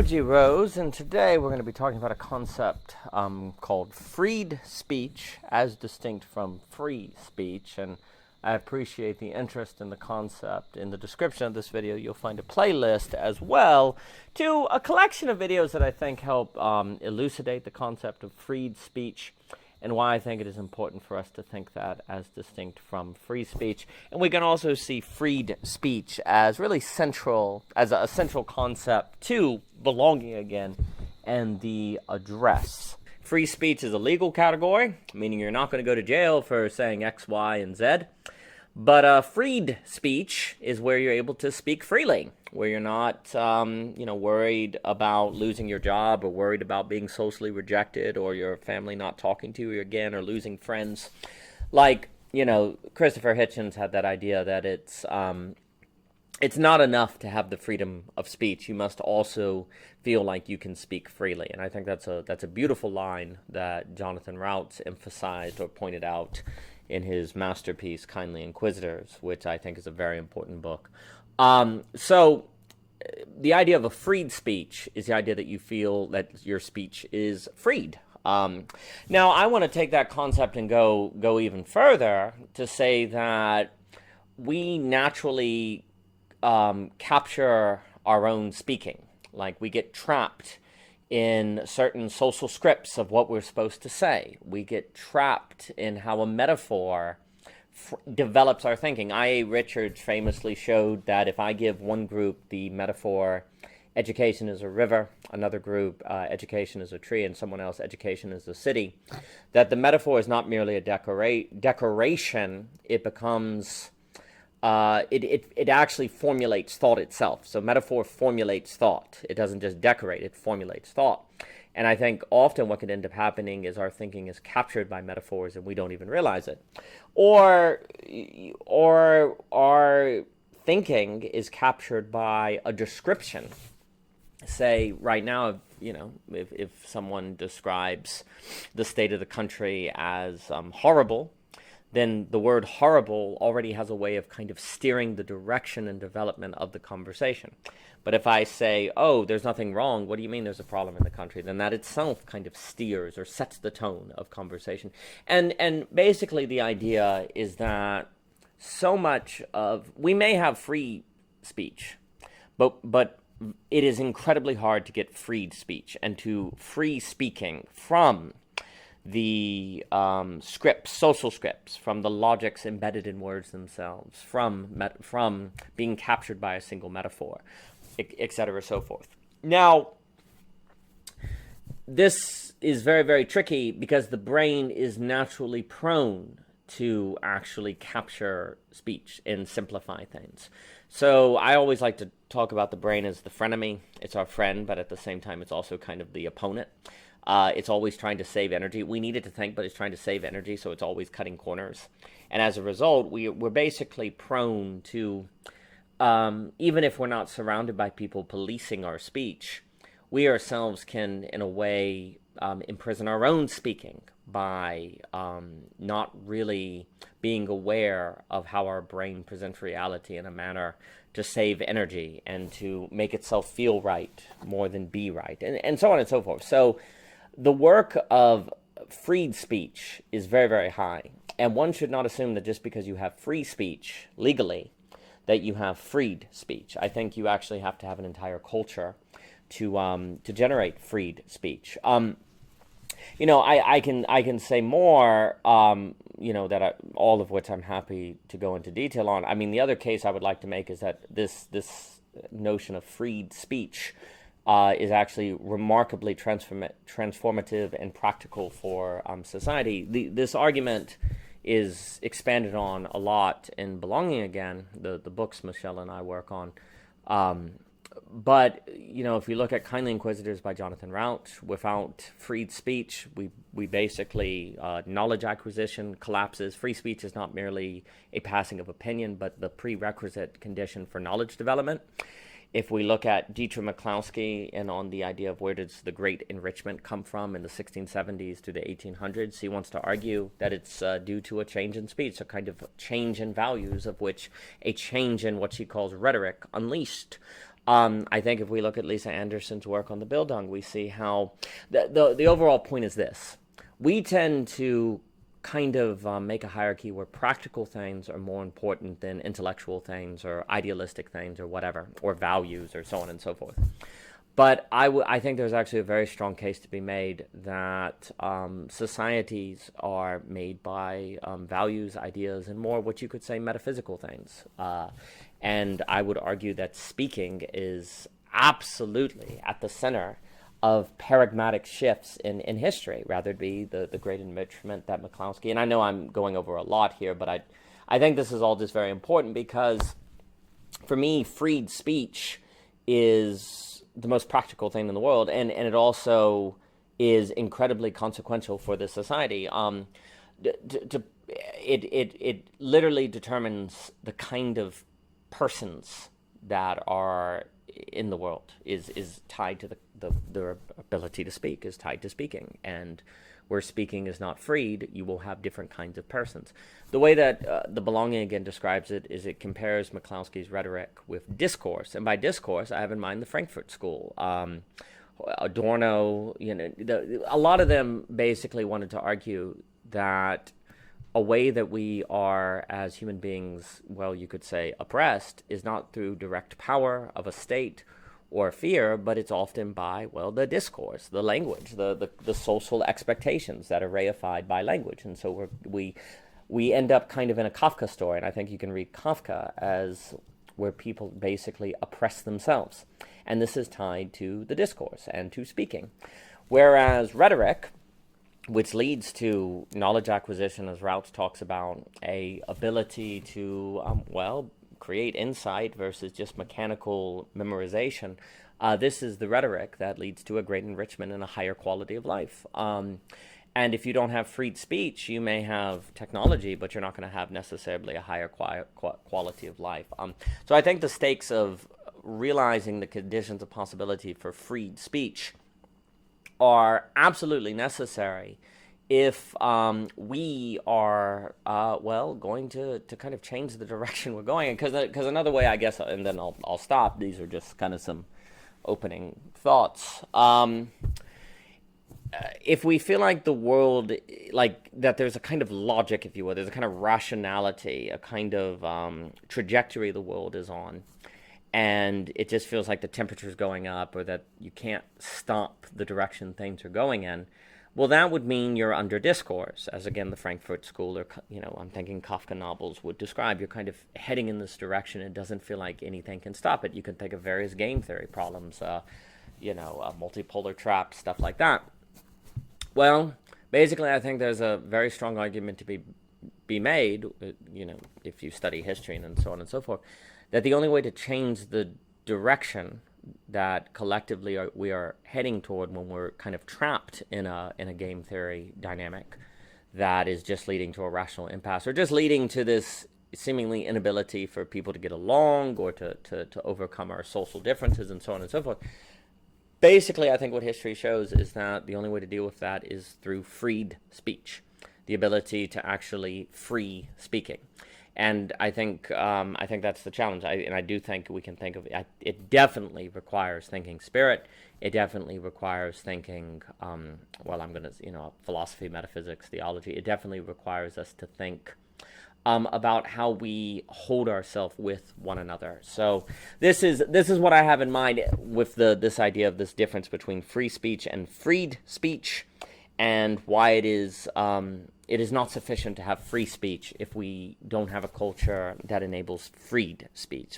G. Rose, and today we're going to be talking about a concept called freed speech as distinct from free speech. And I appreciate the interest in the concept. In the description of this video, you'll find a playlist as well to a collection of videos that I think help elucidate the concept of freed speech and why I think it is important for us to think that as distinct from free speech. And we can also see freed speech as really central, as a central concept to belonging again and the address. Free speech is a legal category, meaning you're not going to go to jail for saying X, Y, and Z. But freed speech is where you're able to speak freely, where you're not, worried about losing your job or worried about being socially rejected or your family not talking to you again or losing friends. Like, Christopher Hitchens had that idea that it's not enough to have the freedom of speech. You must also feel like you can speak freely. And I think that's a beautiful line that Jonathan Routz emphasized or pointed out in his masterpiece, Kindly Inquisitors, which I think is a very important book. So the idea of a freed speech is the idea that you feel that your speech is freed. Now, I want to take that concept and go even further to say that we naturally capture our own speaking. Like, we get trapped in certain social scripts of what we're supposed to say. We get trapped in how a metaphor develops our thinking. I.A. Richards famously showed that if I give one group the metaphor, education is a river, another group, education is a tree, and someone else, education is a city, that the metaphor is not merely a decoration, it becomes... It actually formulates thought itself. So metaphor formulates thought. It doesn't just decorate, it formulates thought. And I think often what can end up happening is our thinking is captured by metaphors and we don't even realize it. Or our thinking is captured by a description. Say, right now, if someone describes the state of the country as horrible, then the word horrible already has a way of kind of steering the direction and development of the conversation. But if I say, oh, there's nothing wrong, what do you mean there's a problem in the country? Then that itself kind of steers or sets the tone of conversation. And basically the idea is that so much of, we may have free speech, but it is incredibly hard to get freed speech and to free speaking from the social scripts, from the logics embedded in words themselves, from being captured by a single metaphor, etc., so forth. Now, this is very, very tricky because the brain is naturally prone to actually capture speech and simplify things. So I always like to talk about the brain as the frenemy. It's our friend, but at the same time, it's also kind of the opponent. It's always trying to save energy. We need it to think, but it's trying to save energy, so it's always cutting corners. And as a result, we're basically prone to, even if we're not surrounded by people policing our speech, we ourselves can, in a way, imprison our own speaking by not really being aware of how our brain presents reality in a manner to save energy and to make itself feel right more than be right, and so on and so forth. So the work of freed speech is very, very high. And one should not assume that just because you have free speech legally, that you have freed speech. I think you actually have to have an entire culture to generate freed speech. I can say more, all of which I'm happy to go into detail on. I mean, the other case I would like to make is that this notion of freed speech is actually remarkably transformative and practical for society. This argument is expanded on a lot in Belonging Again, the books Michelle and I work on. But if you look at Kindly Inquisitors by Jonathan Routz, without freed speech, we basically, knowledge acquisition collapses. Free speech is not merely a passing of opinion, but the prerequisite condition for knowledge development. If we look at Dietrich McCloskey and on the idea of where does the great enrichment come from in the 1670s to the 1800s, he wants to argue that it's due to a change in speech, a kind of change in values, of which a change in what she calls rhetoric unleashed I think if we look at Lisa Anderson's work on the Bildung, we see how the overall point is this. We tend to kind of make a hierarchy where practical things are more important than intellectual things or idealistic things or whatever, or values or so on and so forth. But I think there's actually a very strong case to be made that societies are made by values, ideas, and more what you could say metaphysical things. And I would argue that speaking is absolutely at the center of paradigmatic shifts in history, rather it be the great enrichment that McCloskey, and I know I'm going over a lot here, but I think this is all just very important because for me, freed speech is the most practical thing in the world, and it also is incredibly consequential for the society. It literally determines the kind of persons that are in the world, is tied to their ability to speak, is tied to speaking. And where speaking is not freed, you will have different kinds of persons. The way that the Belonging again describes it is it compares McCloskey's rhetoric with discourse. And by discourse, I have in mind the Frankfurt School. Adorno, a lot of them basically wanted to argue that a way that we are as human beings, well, you could say oppressed, is not through direct power of a state or fear, but it's often by, well, the discourse, the language, the social expectations that are reified by language. And so we end up kind of in a Kafka story, and I think you can read Kafka as where people basically oppress themselves. And this is tied to the discourse and to speaking. Whereas rhetoric, which leads to knowledge acquisition, as Hrovat talks about, a ability to, create insight versus just mechanical memorization. This is the rhetoric that leads to a great enrichment and a higher quality of life. And if you don't have freed speech, you may have technology, but you're not going to have necessarily a higher quality of life. So I think the stakes of realizing the conditions of possibility for freed speech are absolutely necessary if we are, going to kind of change the direction we're going in. Because another way, I guess, and then I'll stop, these are just kind of some opening thoughts. If we feel like the world, like that there's a kind of logic, if you will, there's a kind of rationality, a kind of trajectory the world is on, and it just feels like the temperature's going up or that you can't stop the direction things are going in, well, that would mean you're under discourse, as again the Frankfurt School, or I'm thinking Kafka novels would describe. You're kind of heading in this direction. It doesn't feel like anything can stop it. You can think of various game theory problems, multipolar traps, stuff like that. Well, basically, I think there's a very strong argument to be made, if you study history and so on and so forth, that the only way to change the direction that collectively we are heading toward when we're kind of trapped in a game theory dynamic that is just leading to a rational impasse, or just leading to this seemingly inability for people to get along or to overcome our social differences and so on and so forth. Basically, I think what history shows is that the only way to deal with that is through freed speech, the ability to actually free speaking. And I think that's the challenge. I do think we can think of it. It definitely requires thinking spirit. It definitely requires thinking, philosophy, metaphysics, theology. It definitely requires us to think about how we hold ourselves with one another. So this is what I have in mind with this idea of this difference between free speech and freed speech, and why it is not sufficient to have free speech if we don't have a culture that enables freed speech.